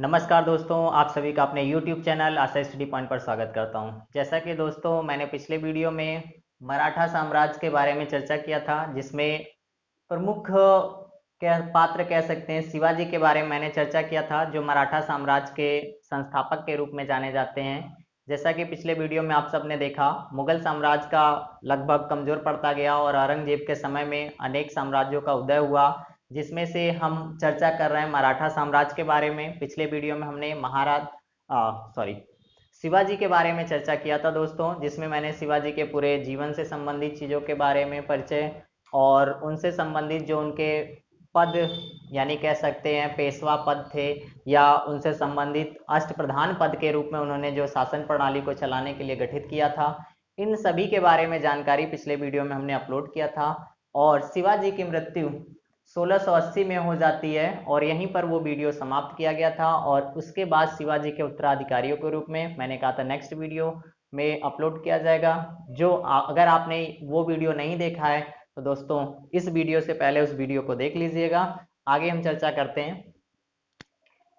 नमस्कार दोस्तों, आप सभी का अपने YouTube चैनल आशा स्टडी पॉइंट पर स्वागत करता हूं। जैसा कि दोस्तों मैंने पिछले वीडियो में मराठा साम्राज्य के बारे में चर्चा किया था, जिसमें प्रमुख पात्र कह सकते हैं शिवाजी के बारे में मैंने चर्चा किया था, जो मराठा साम्राज्य के संस्थापक के रूप में जाने जाते हैं। जैसा कि पिछले वीडियो में आप सबने देखा, मुगल साम्राज्य का लगभग कमजोर पड़ता गया और औरंगजेब के समय में अनेक साम्राज्यों का उदय हुआ, जिसमें से हम चर्चा कर रहे हैं मराठा साम्राज्य के बारे में। पिछले वीडियो में हमने शिवाजी के बारे में चर्चा किया था दोस्तों, जिसमें मैंने शिवाजी के पूरे जीवन से संबंधित चीज़ों के बारे में परिचय और उनसे संबंधित जो उनके पद यानी कह सकते हैं पेशवा पद थे, या उनसे संबंधित अष्टप्रधान पद के रूप में उन्होंने जो शासन प्रणाली को चलाने के लिए गठित किया था, इन सभी के बारे में जानकारी पिछले वीडियो में हमने अपलोड किया था। और शिवाजी की मृत्यु 1680 में हो जाती है और यहीं पर वो वीडियो समाप्त किया गया था। और उसके बाद शिवाजी के उत्तराधिकारियों के रूप में मैंने कहा था नेक्स्ट वीडियो में अपलोड किया जाएगा। अगर आपने वो वीडियो नहीं देखा है तो दोस्तों इस वीडियो से पहले उस वीडियो को देख लीजिएगा। आगे हम चर्चा करते हैं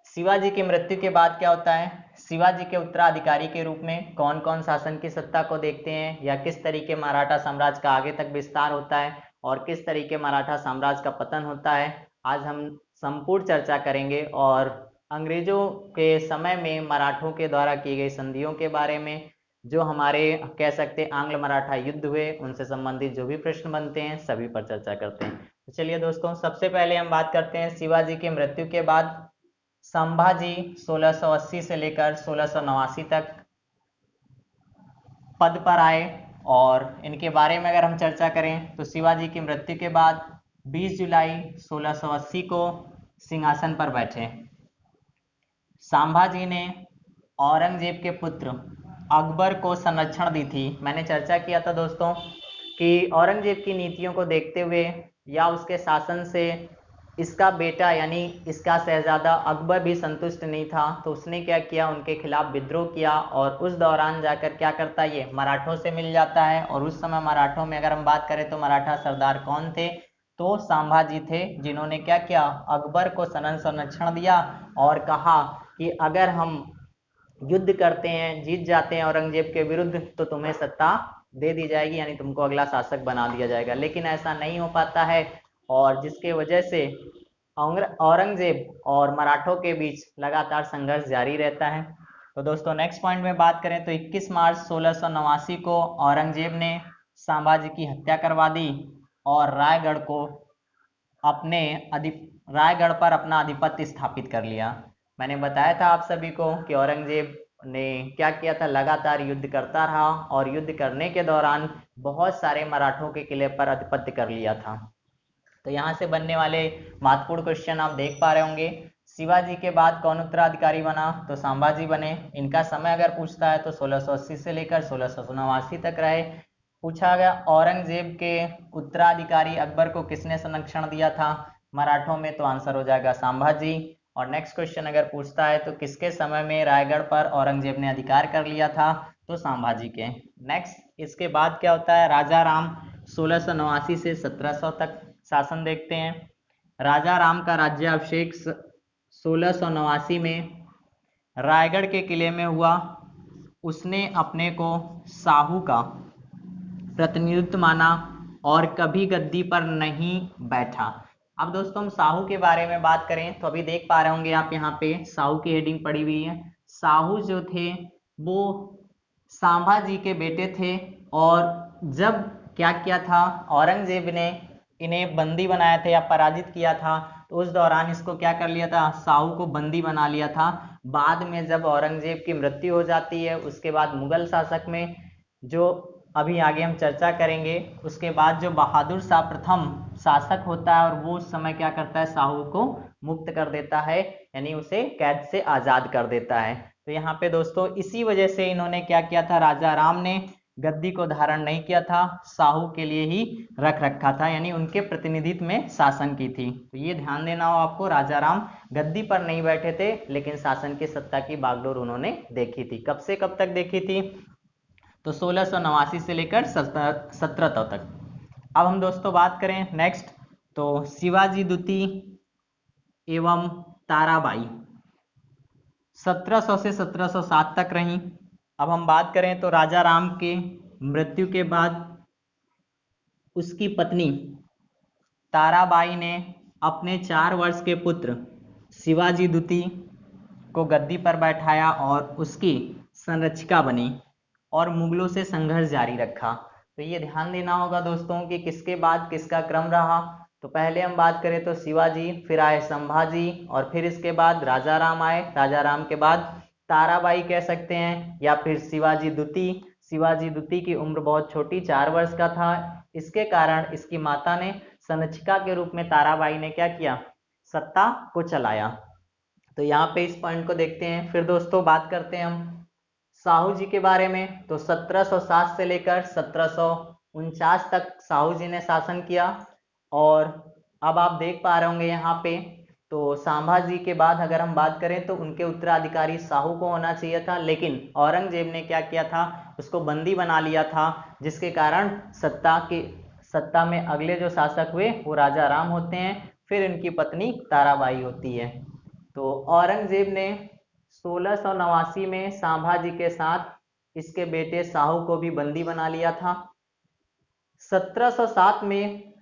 शिवाजी की मृत्यु के बाद क्या होता है। शिवाजी के उत्तराधिकारी के रूप में कौन कौन शासन की सत्ता को देखते हैं, या किस तरीके मराठा साम्राज्य का आगे तक विस्तार होता है और किस तरीके मराठा साम्राज्य का पतन होता है, आज हम संपूर्ण चर्चा करेंगे। और अंग्रेजों के समय में मराठों के द्वारा की गई संधियों के बारे में, जो हमारे कह सकते आंग्ल मराठा युद्ध हुए, उनसे संबंधित जो भी प्रश्न बनते हैं सभी पर चर्चा करते हैं। तो चलिए दोस्तों, सबसे पहले हम बात करते हैं शिवाजी की मृत्यु के बाद संभाजी 1680 से लेकर 1689 तक पद पर आए। और इनके बारे में अगर हम चर्चा करें तो शिवाजी की मृत्यु के बाद 20 जुलाई 1680 को सिंहासन पर बैठे। संभाजी ने औरंगजेब के पुत्र अकबर को संरक्षण दी थी। मैंने चर्चा किया था दोस्तों कि औरंगजेब की नीतियों को देखते हुए या उसके शासन से इसका बेटा यानी इसका शहजादा अकबर भी संतुष्ट नहीं था, तो उसने क्या किया, उनके खिलाफ विद्रोह किया। और उस दौरान जाकर क्या करता है, ये मराठों से मिल जाता है। और उस समय मराठों में अगर हम बात करें तो मराठा सरदार कौन थे, तो संभाजी थे, जिन्होंने क्या किया, अकबर को संरक्षण दिया और कहा कि अगर हम युद्ध करते हैं, जीत जाते हैं औरंगजेब के विरुद्ध, तो तुम्हें सत्ता दे दी जाएगी, यानी तुमको अगला शासक बना दिया जाएगा। लेकिन ऐसा नहीं हो पाता है और जिसके वजह से औरंगजेब और मराठों के बीच लगातार संघर्ष जारी रहता है। तो दोस्तों नेक्स्ट पॉइंट में बात करें तो 21 मार्च 1689 को औरंगजेब ने संभाजी की हत्या करवा दी और रायगढ़ पर अपना आधिपत्य स्थापित कर लिया। मैंने बताया था आप सभी को कि औरंगजेब ने क्या किया था, लगातार युद्ध करता रहा और युद्ध करने के दौरान बहुत सारे मराठों के किले पर आधिपत्य कर लिया था। तो यहाँ से बनने वाले महत्वपूर्ण क्वेश्चन आप देख पा रहे होंगे। शिवाजी के बाद कौन उत्तराधिकारी बना, तो संभाजी बने। इनका समय अगर पूछता है तो 1680 से लेकर 1689 तक रहे। पूछा गया औरंगजेब के उत्तराधिकारी अकबर को किसने संरक्षण दिया था मराठों में, तो आंसर हो जाएगा संभाजी। और नेक्स्ट क्वेश्चन अगर पूछता है तो किसके समय में रायगढ़ पर औरंगजेब ने अधिकार कर लिया था, तो संभाजी के। नेक्स्ट इसके बाद क्या होता है, राजा राम 1689 से 1700 तक शासन देखते हैं। राजा राम का राज्याभिषेक 1689 में रायगढ़ के किले में हुआ। उसने अपने को साहू का प्रतिनिधित्व माना और कभी गद्दी पर नहीं बैठा। अब दोस्तों हम साहू के बारे में बात करें तो अभी देख पा रहे होंगे आप यहाँ पे साहू की हेडिंग पड़ी हुई है। साहू जो थे वो संभाजी के बेटे थे और जब क्या किया था, औरंगजेब ने इन्हें बंदी बनाया था या पराजित किया था, तो उस दौरान इसको क्या कर लिया था, साहू को बंदी बना लिया था। बाद में जब औरंगजेब की मृत्यु हो जाती है, उसके बाद मुगल शासक में जो अभी आगे हम चर्चा करेंगे, उसके बाद जो बहादुर शाह प्रथम शासक होता है और वो उस समय क्या करता है, साहू को मुक्त कर देता है, यानी उसे कैद से आजाद कर देता है। तो यहाँ पे दोस्तों इसी वजह से इन्होंने क्या किया था, राजा राम ने गद्दी को धारण नहीं किया था, साहू के लिए ही रख रखा था, यानी उनके प्रतिनिधित्व में शासन की थी। तो ये ध्यान देना हो आपको, राजा राम गद्दी पर नहीं बैठे थे लेकिन शासन की सत्ता की बागडोर उन्होंने देखी थी। कब से कब तक देखी थी, तो 1689 से लेकर 1700 तक। अब हम दोस्तों बात करें नेक्स्ट, तो शिवाजी द्वितीय एवं ताराबाई। 1700 से 1707 तक रहीं। अब हम बात करें तो राजा राम के मृत्यु के बाद उसकी पत्नी ताराबाई ने अपने 4 वर्ष के पुत्र शिवाजी द्वितीय को गद्दी पर बैठाया और उसकी संरक्षिका बनी और मुगलों से संघर्ष जारी रखा। तो ये ध्यान देना होगा दोस्तों कि किसके बाद किसका क्रम रहा। तो पहले हम बात करें तो शिवाजी, फिर आए संभाजी और फिर इसके बाद राजा राम आए। राजा राम के बाद ताराबाई कह सकते हैं या फिर शिवाजी द्वितीय। शिवाजी द्वितीय की उम्र बहुत छोटी 4 वर्ष का था। इसके कारण इसकी माता ने संरक्षिका के रूप में ताराबाई ने क्या किया, सत्ता को चलाया। तो यहाँ पे इस पॉइंट को देखते हैं। फिर दोस्तों बात करते हैं हम साहू जी के बारे में। तो 1707 से लेकर 1749 तक साहू जी ने शासन किया। और अब आप देख पा रहे होंगे यहाँ पे तो संभाजी के बाद अगर हम बात करें तो उनके उत्तराधिकारी साहू को होना चाहिए था, लेकिन औरंगजेब ने क्या किया था, उसको बंदी बना लिया था, जिसके कारण सत्ता में अगले जो शासक हुए वो राजा राम होते हैं, फिर इनकी पत्नी ताराबाई होती है। तो औरंगजेब ने 1689 में संभाजी के साथ इसके बेटे साहू को भी बंदी बना लिया था। 1707 में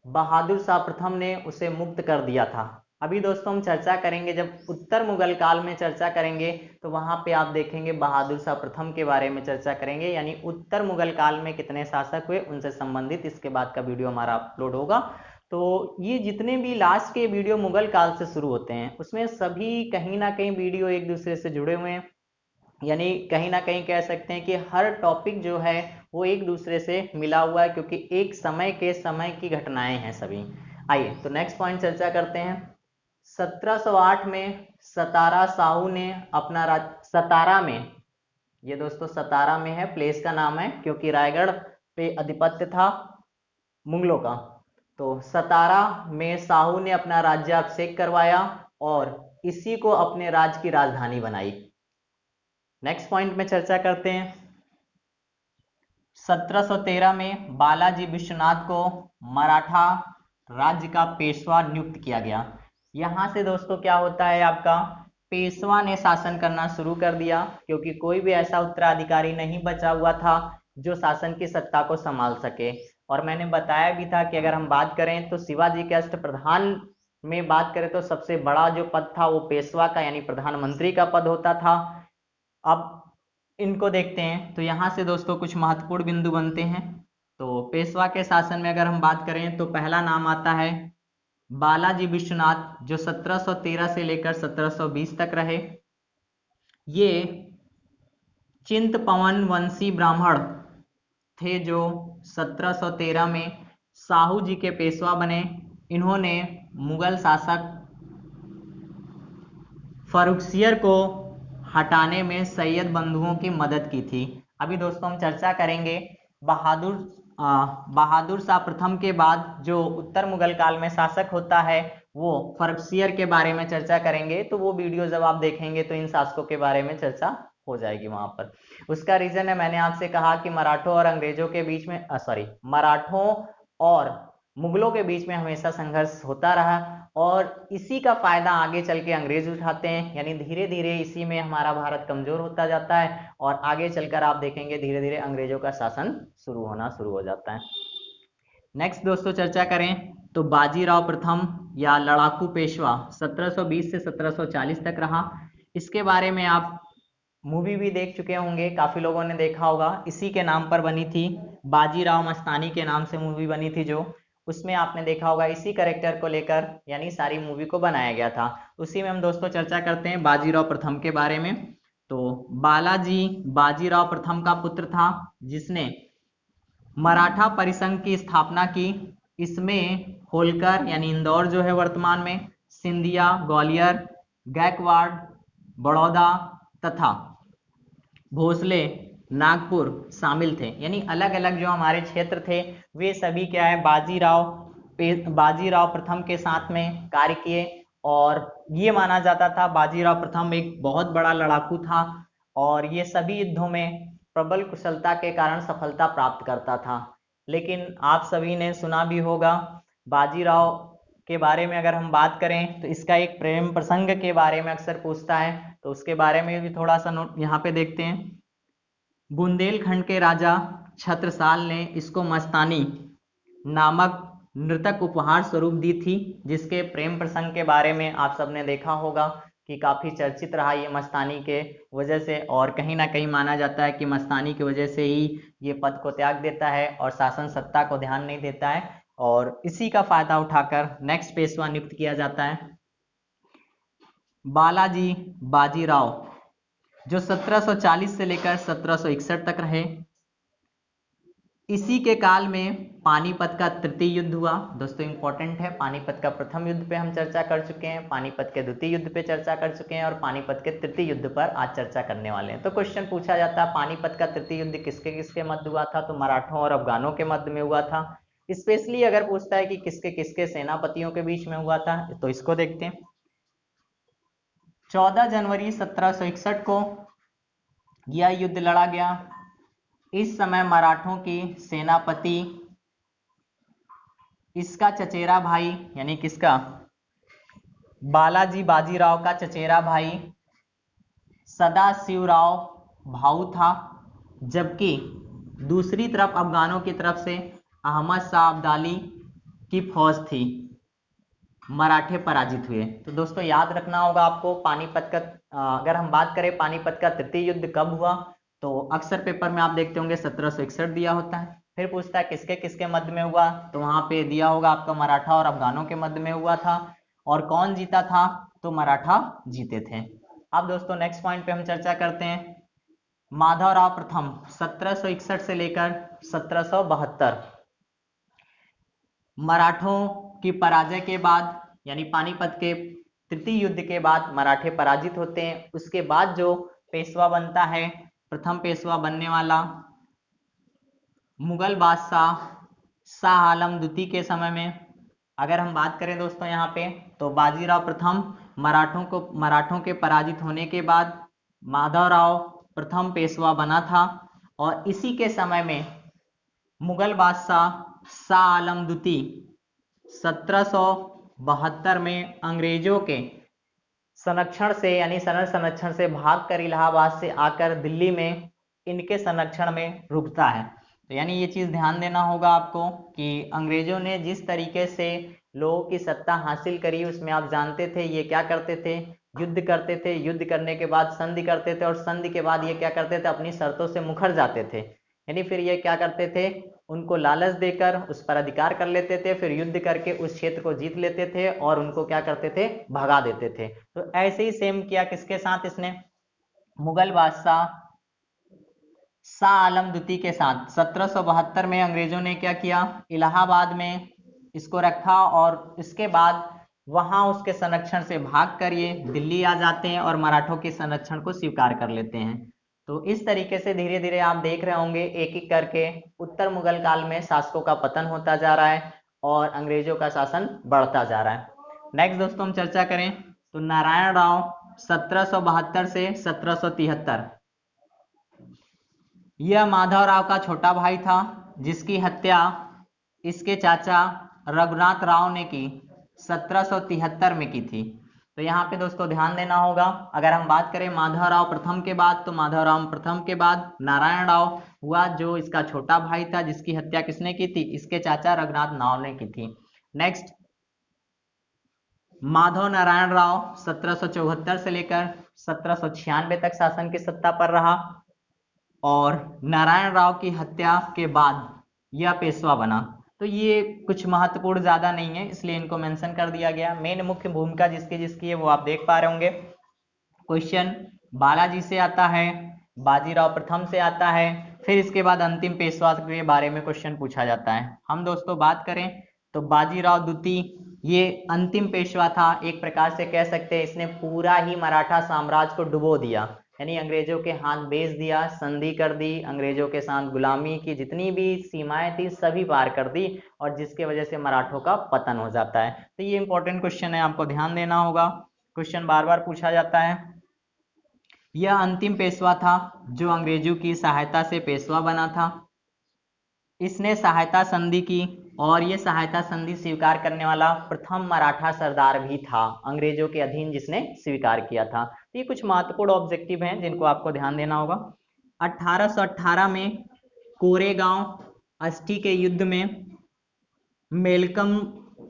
बहादुर शाह प्रथम ने उसे मुक्त कर दिया था। अभी दोस्तों हम चर्चा करेंगे, जब उत्तर मुगल काल में चर्चा करेंगे तो वहां पे आप देखेंगे बहादुर शाह प्रथम के बारे में चर्चा करेंगे, यानी उत्तर मुगल काल में कितने शासक हुए उनसे संबंधित इसके बाद का वीडियो हमारा अपलोड होगा। तो ये जितने भी लास्ट के वीडियो मुगल काल से शुरू होते हैं उसमें सभी कहीं ना कहीं वीडियो एक दूसरे से जुड़े हुए हैं, यानी कहीं ना कहीं कह सकते हैं कि हर टॉपिक जो है वो एक दूसरे से मिला हुआ है, क्योंकि एक समय की घटनाएं हैं सभी। आइए तो नेक्स्ट पॉइंट चर्चा करते हैं। 1708 में सतारा साहू ने अपना सतारा में, ये दोस्तों सतारा में है, प्लेस का नाम है क्योंकि रायगढ़ पे आधिपत्य था मुगलों का। तो सतारा में साहू ने अपना राज्याभिषेक करवाया और इसी को अपने राज्य की राजधानी बनाई। नेक्स्ट पॉइंट में चर्चा करते हैं। 1713 में बालाजी विश्वनाथ को मराठा राज्य का पेशवा नियुक्त किया गया। यहां से दोस्तों क्या होता है, आपका पेशवा ने शासन करना शुरू कर दिया, क्योंकि कोई भी ऐसा उत्तराधिकारी नहीं बचा हुआ था जो शासन की सत्ता को संभाल सके। और मैंने बताया भी था कि अगर हम बात करें तो शिवाजी के अष्टप्रधान में बात करें तो सबसे बड़ा जो पद था वो पेशवा का यानी प्रधानमंत्री का पद होता था। अब इनको देखते हैं तो यहाँ से दोस्तों कुछ महत्वपूर्ण बिंदु बनते हैं। तो पेशवा के शासन में अगर हम बात करें तो पहला नाम आता है बालाजी विश्वनाथ, जो 1713 से लेकर 1720 तक रहे। ये चिंतपवन वंशी ब्राह्मण थे जो 1713 में साहू जी के पेशवा बने। इन्होंने मुगल शासक फर्रुखसियर को हटाने में सैयद बंधुओं की मदद की थी। अभी दोस्तों हम चर्चा करेंगे बहादुर शाह प्रथम के बाद जो उत्तर मुगल काल में शासक होता है वो फर्रुखसियर के बारे में चर्चा करेंगे। तो वो वीडियो जब आप देखेंगे तो इन शासकों के बारे में चर्चा हो जाएगी वहां पर। उसका रीजन है, मैंने आपसे कहा कि मराठों और अंग्रेजों के बीच में मराठों और मुगलों के बीच में हमेशा संघर्ष होता रहा और इसी का फायदा आगे चल के अंग्रेज उठाते हैं, यानी धीरे धीरे इसी में हमारा भारत कमजोर होता जाता है और आगे चलकर आप देखेंगे धीरे धीरे अंग्रेजों का शासन शुरू हो जाता है। नेक्स्ट दोस्तों चर्चा करें तो बाजीराव प्रथम या लड़ाकू पेशवा 1720 से 1740 तक रहा। इसके बारे में आप मूवी भी देख चुके होंगे, काफी लोगों ने देखा होगा, इसी के नाम पर बनी थी, बाजीराव मस्तानी के नाम से मूवी बनी थी, जो उसमें आपने देखा होगा इसी कैरेक्टर को लेकर यानी सारी मूवी को बनाया गया था। उसी में हम दोस्तों चर्चा करते हैं बाजीराव प्रथम के बारे में। तो बाजीराव प्रथम का पुत्र था जिसने मराठा परिसंघ की स्थापना की। इसमें होलकर यानी इंदौर जो है वर्तमान में, सिंधिया, ग्वालियर, गायकवाड़, बड़ौदा तथा भोसले, नागपुर शामिल थे, यानी अलग अलग जो हमारे क्षेत्र थे वे सभी क्या है बाजीराव प्रथम के साथ में कार्य किए। और ये माना जाता था बाजीराव प्रथम एक बहुत बड़ा लड़ाकू था और ये सभी युद्धों में प्रबल कुशलता के कारण सफलता प्राप्त करता था। लेकिन आप सभी ने सुना भी होगा बाजीराव के बारे में अगर हम बात करें तो इसका एक प्रेम प्रसंग के बारे में अक्सर पूछता है, तो उसके बारे में भी थोड़ा सा नोट यहाँ पे देखते हैं। बुंदेलखंड के राजा छत्रसाल ने इसको मस्तानी नामक नृतक उपहार स्वरूप दी थी, जिसके प्रेम प्रसंग के बारे में आप सबने देखा होगा कि काफ़ी चर्चित रहा ये मस्तानी के वजह से, और कहीं ना कहीं माना जाता है कि मस्तानी की वजह से ही ये पद को त्याग देता है और शासन सत्ता को ध्यान नहीं देता है, और इसी का फायदा उठाकर नेक्स्ट पेशवा नियुक्त किया जाता है बालाजी बाजीराव, जो 1740 से लेकर 1761 तक रहे। इसी के काल में पानीपत का तृतीय युद्ध हुआ। दोस्तों इंपॉर्टेंट है, पानीपत का प्रथम युद्ध पे हम चर्चा कर चुके हैं, पानीपत के द्वितीय युद्ध पे चर्चा कर चुके हैं, और पानीपत के तृतीय युद्ध पर आज चर्चा करने वाले हैं। तो क्वेश्चन पूछा जाता है पानीपत का तृतीय युद्ध किसके किसके मध्य हुआ था, तो मराठों और अफगानों के मध्य में हुआ था। स्पेशली अगर पूछता है कि किसके किसके सेनापतियों के बीच में हुआ था, तो इसको देखते हैं। 14 जनवरी 1761 को यह युद्ध लड़ा गया। इस समय मराठों की सेनापति इसका चचेरा भाई, यानी किसका, बालाजी बाजीराव का चचेरा भाई सदाशिवराव भाऊ था, जबकि दूसरी तरफ अफगानों की तरफ से अहमद शाह अब्दाली की फौज थी। मराठे पराजित हुए। तो दोस्तों याद रखना होगा आपको पानीपत का, अगर हम बात करें पानीपत का तृतीय युद्ध कब हुआ, तो अक्सर पेपर में आप देखते होंगे 1761 दिया होता है। फिर पूछता है किसके किसके मध्य में हुआ, तो वहां पे दिया होगा आपका मराठा और अफगानों के मध्य में हुआ था। और कौन जीता था, तो मराठा जीते थे। अब दोस्तों नेक्स्ट पॉइंट पे हम चर्चा करते हैं। माधवराव प्रथम 1761 से लेकर 1772, मराठों की पराजय के बाद, यानी पानीपत के तृतीय युद्ध के बाद मराठे पराजित होते हैं। उसके बाद जो पेशवा बनता है, प्रथम पेशवा बनने वाला मुगल बादशाह शाह आलम द्वितीय के समय में, अगर हम बात करें दोस्तों यहाँ पे, तो बाजीराव प्रथम मराठों के पराजित होने के बाद माधवराव प्रथम पेशवा बना था, और इसी के समय में मुगल बादशाह शाह आलम द्वितीय 1772 में अंग्रेजों के संरक्षण से, यानी सैन्य संरक्षण से भागकर इलाहाबाद से आकर दिल्ली में इनके संरक्षण में रुकता है। तो यानी ये चीज ध्यान देना होगा आपको कि अंग्रेजों ने जिस तरीके से लोगों की सत्ता हासिल करी, उसमें आप जानते थे ये क्या करते थे, युद्ध करते थे, युद्ध करने के बाद संधि करते थे, और संधि के बाद ये क्या करते थे, अपनी शर्तों से मुकर जाते थे। यानी फिर ये क्या करते थे, उनको लालच देकर उस पर अधिकार कर लेते थे, फिर युद्ध करके उस क्षेत्र को जीत लेते थे और उनको क्या करते थे, भगा देते थे। तो ऐसे ही सेम किया किसके साथ, इसने मुगल बादशाह शाह आलम द्वितीय के साथ। 1772 में अंग्रेजों ने क्या किया, इलाहाबाद में इसको रखा, और इसके बाद वहां उसके संरक्षण से भाग कर ये दिल्ली आ जाते हैं और मराठों के संरक्षण को स्वीकार कर लेते हैं। तो इस तरीके से धीरे धीरे आप देख रहे होंगे एक एक करके उत्तर मुगल काल में शासकों का पतन होता जा रहा है और अंग्रेजों का शासन बढ़ता जा रहा है। नेक्स्ट दोस्तों हम चर्चा करें तो नारायण राव 1772 से 1773, यह माधवराव का छोटा भाई था, जिसकी हत्या इसके चाचा रघुनाथ राव ने की 1773 में की थी। तो यहाँ पे दोस्तों ध्यान देना होगा, अगर हम बात करें माधवराव प्रथम के बाद, तो माधवराव प्रथम के बाद नारायण राव हुआ, जो इसका छोटा भाई था, जिसकी हत्या किसने की थी, इसके चाचा रघुनाथ राव ने की थी। नेक्स्ट माधव नारायण राव 1774 से लेकर 1796 तक शासन की सत्ता पर रहा, और नारायण राव की हत्या के बाद यह पेशवा बना। तो ये कुछ महत्वपूर्ण ज्यादा नहीं है, इसलिए इनको मेंशन कर दिया गया। मेन मुख्य भूमिका जिसकी जिसकी है वो आप देख पा रहे होंगे। क्वेश्चन बालाजी से आता है, बाजीराव प्रथम से आता है, फिर इसके बाद अंतिम पेशवा के बारे में क्वेश्चन पूछा जाता है। हम दोस्तों बात करें तो बाजीराव द्वितीय ये अंतिम पेशवा था, एक प्रकार से कह सकते हैं इसने पूरा ही मराठा साम्राज्य को डुबो दिया, यानी अंग्रेजों के हाथ बेच दिया, संधि कर दी, अंग्रेजों के साथ गुलामी की जितनी भी सीमाएं थी सभी पार कर दी, और जिसके वजह से मराठों का पतन हो जाता है। तो ये इंपॉर्टेंट क्वेश्चन है, आपको ध्यान देना होगा, क्वेश्चन बार बार पूछा जाता है। यह अंतिम पेशवा था जो अंग्रेजों की सहायता से पेशवा बना था। इसने सहायता संधि की और ये सहायता संधि स्वीकार करने वाला प्रथम मराठा सरदार भी था, अंग्रेजों के अधीन जिसने स्वीकार किया था। तो ये कुछ महत्वपूर्ण ऑब्जेक्टिव हैं जिनको आपको ध्यान देना होगा। 1818 में कोरेगांव अस्टी के युद्ध में मेलकम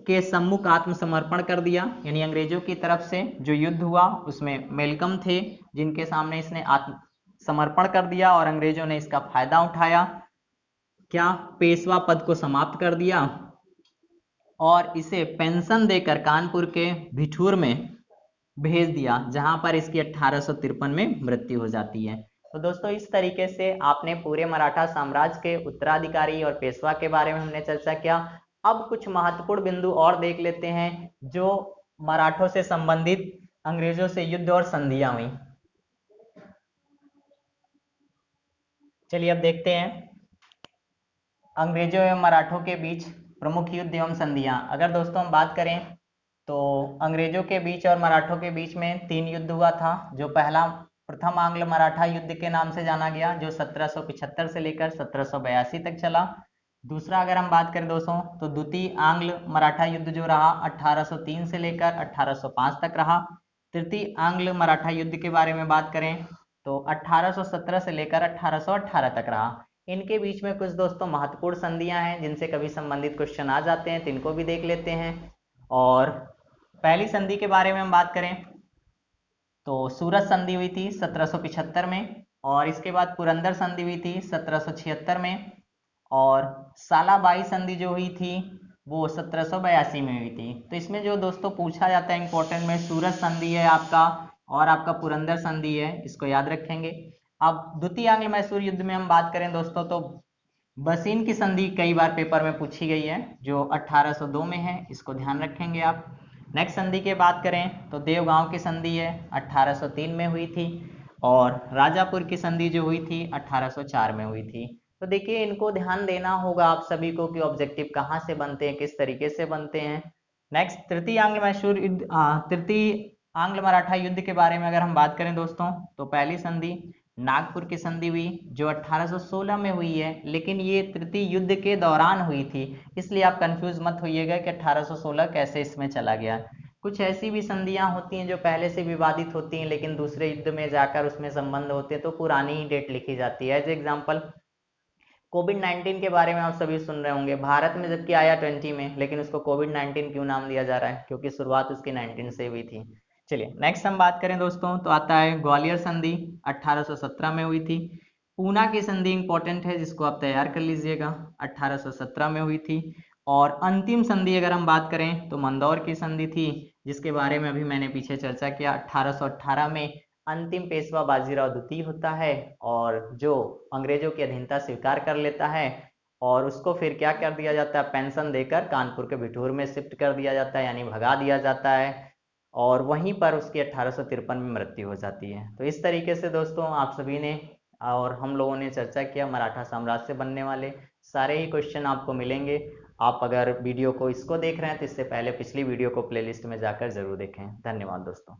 के सम्मुख आत्मसमर्पण कर दिया, यानी अंग्रेजों की तरफ से जो युद्ध हुआ उसमें मेलकम थे जिनके सामने इसने आत्मसमर्पण कर दिया और अंग्रेजों ने इसका फायदा उठाया। क्या पेशवा पद को समाप्त कर दिया और इसे पेंशन देकर कानपुर के भिठूर में भेज दिया, जहां पर इसकी 1853 में मृत्यु हो जाती है। तो दोस्तों इस तरीके से आपने पूरे मराठा साम्राज्य के उत्तराधिकारी और पेशवा के बारे में हमने चर्चा किया। अब कुछ महत्वपूर्ण बिंदु और देख लेते हैं जो मराठों से संबंधित अंग्रेजों से युद्ध और संधियां हुई। चलिए अब देखते हैं अंग्रेजों एवं मराठों के बीच प्रमुख युद्ध एवं संधियां। अगर दोस्तों हम बात करें तो अंग्रेजों के बीच और मराठों के बीच में 3 युद्ध हुआ था। जो पहला प्रथम आंग्ल मराठा युद्ध के नाम से जाना गया, जो 1775 से लेकर 1782 तक चला। दूसरा अगर हम बात करें दोस्तों तो द्वितीय आंग्ल मराठा युद्ध जो रहा 1803 से लेकर 1805 तक रहा। तृतीय आंग्ल मराठा युद्ध के बारे में बात करें तो 1817 से लेकर 1818 तक रहा। इनके बीच में कुछ दोस्तों महत्वपूर्ण संधियां हैं जिनसे कभी संबंधित क्वेश्चन आ जाते हैं, तो इनको भी देख लेते हैं। और पहली संधि के बारे में हम बात करें तो सूरत संधि हुई थी 1775 में, और इसके बाद पुरंदर संधि हुई थी 1776 में, और सालाबाई संधि जो हुई थी वो 1782 में हुई थी। तो इसमें जो दोस्तों पूछा जाता है इंपॉर्टेंट में सूरत संधि है आपका और आपका पुरंदर संधि है, इसको याद रखेंगे। अब द्वितीय आंग्ल मैसूर युद्ध में हम बात करें दोस्तों तो बसीन की संधि कई बार पेपर में पूछी गई है जो 1802 में है, इसको ध्यान रखेंगे आप। नेक्स्ट संधि की बात करें तो देवगांव की संधि है 1803 में हुई थी, और राजापुर की संधि जो हुई थी 1804 में हुई थी। तो देखिए इनको ध्यान देना होगा आप सभी को कि ऑब्जेक्टिव कहाँ से बनते हैं, किस तरीके से बनते हैं। नेक्स्ट तृतीय आंग्ल मैसूर युद्ध, तृतीय आंग्ल मराठा युद्ध के बारे में अगर हम बात करें दोस्तों तो पहली संधि नागपुर की संधि हुई जो 1816 में हुई है, लेकिन ये तृतीय युद्ध के दौरान हुई थी, इसलिए आप कंफ्यूज मत होइएगा कि 1816 कैसे इसमें चला गया। कुछ ऐसी भी संधियां होती हैं जो पहले से विवादित होती हैं लेकिन दूसरे युद्ध में जाकर उसमें संबंध होते हैं, तो पुरानी ही डेट लिखी जाती है। एज एग्जाम्पल कोविड-19 के बारे में आप सभी सुन रहे होंगे, भारत में जबकि आया 20 में, लेकिन उसको कोविड-19 क्यों नाम दिया जा रहा है, क्योंकि शुरुआत उसकी 19 से हुई थी। चलिए नेक्स्ट हम बात करें दोस्तों तो आता है ग्वालियर संधि 1817 में हुई थी। पूना की संधि इंपॉर्टेंट है जिसको आप तैयार कर लीजिएगा, 1817 में हुई थी। और अंतिम संधि अगर हम बात करें तो मंदौर की संधि थी, जिसके बारे में अभी मैंने पीछे चर्चा किया। 1818 में अंतिम पेशवा बाजीराव द्वितीय होता है और जो अंग्रेजों की अधीनता स्वीकार कर लेता है, और उसको फिर क्या कर दिया जाता है, पेंशन देकर कानपुर के बिठूर में शिफ्ट कर दिया जाता है, यानी भगा दिया जाता है, और वहीं पर उसकी 1853 में मृत्यु हो जाती है। तो इस तरीके से दोस्तों आप सभी ने और हम लोगों ने चर्चा किया मराठा साम्राज्य से बनने वाले सारे ही क्वेश्चन आपको मिलेंगे। आप अगर वीडियो को इसको देख रहे हैं तो इससे पहले पिछली वीडियो को प्लेलिस्ट में जाकर जरूर देखें। धन्यवाद दोस्तों।